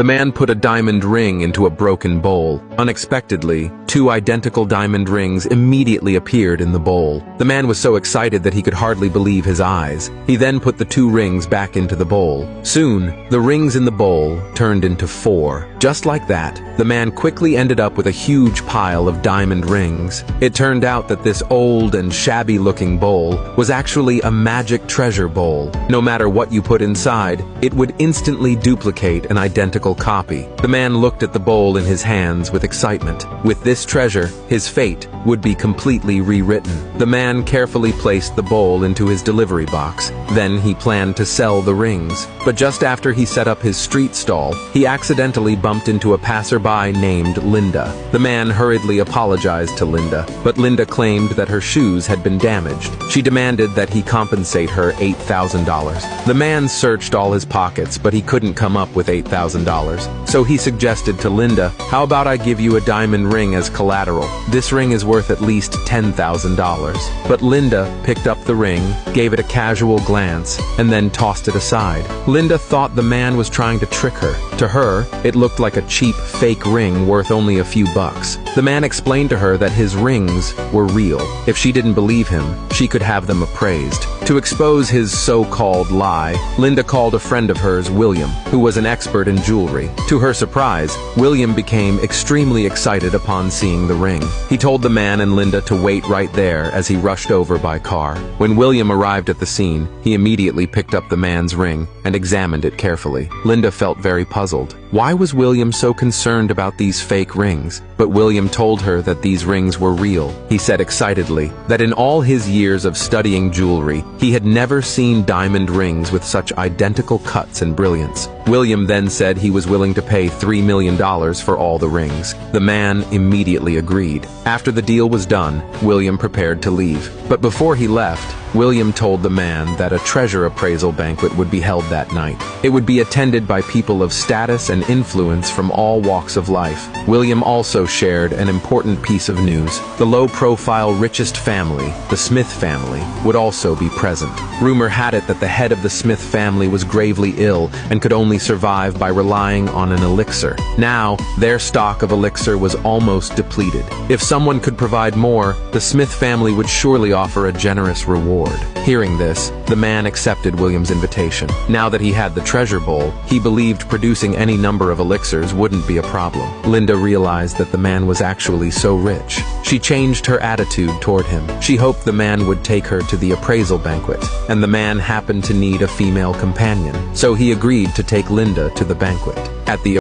The man put a diamond ring into a broken bowl. Unexpectedly, two identical diamond rings immediately appeared in the bowl. The man was so excited that he could hardly believe his eyes. He then put the two rings back into the bowl. Soon, the rings in the bowl turned into 4. Just like that, the man quickly ended up with a huge pile of diamond rings. It turned out that this old and shabby-looking bowl was actually a magic treasure bowl. No matter what you put inside, it would instantly duplicate an identical copy. The man looked at the bowl in his hands with excitement. With this treasure, his fate would be completely rewritten. The man carefully placed the bowl into his delivery box. Then he planned to sell the rings. But just after he set up his street stall, he accidentally bumped into a passerby named Linda. The man hurriedly apologized to Linda, but Linda claimed that her shoes had been damaged. She demanded that he compensate her $8,000. The man searched all his pockets, but he couldn't come up with $8,000. So he suggested to Linda, "How about I give you a diamond ring as collateral? This ring is worth at least $10,000. But Linda picked up the ring, gave it a casual glance, and then tossed it aside. Linda thought the man was trying to trick her. To her, it looked like a cheap, fake ring worth only a few bucks. The man explained to her that his rings were real. If she didn't believe him, she could have them appraised. To expose his so-called lie, Linda called a friend of hers, William, who was an expert in jewelry. To her surprise, William became extremely excited upon seeing the ring. He told the man and Linda to wait right there as he rushed over by car. When William arrived at the scene, he immediately picked up the man's ring and examined it carefully. Linda felt very puzzled. Why was William so concerned about these fake rings? But William told her that these rings were real. He said excitedly that in all his years of studying jewelry, he had never seen diamond rings with such identical cuts and brilliance. William then said he was willing to pay $3 million for all the rings. The man immediately agreed. After the deal was done, William prepared to leave. But before he left, William told the man that a treasure appraisal banquet would be held that night. It would be attended by people of status and influence from all walks of life. William also shared an important piece of news. The low-profile richest family, the Smith family, would also be present. Rumor had it that the head of the Smith family was gravely ill and could only survive by relying on an elixir. Now, their stock of elixir was almost depleted. If someone could provide more, the Smith family would surely offer a generous reward. Hearing this, the man accepted William's invitation. Now that he had the treasure bowl, he believed producing any number of elixirs wouldn't be a problem. Linda realized that the man was actually so rich. She changed her attitude toward him. She hoped the man would take her to the appraisal banquet, and the man happened to need a female companion, so he agreed to take Linda to the banquet. At the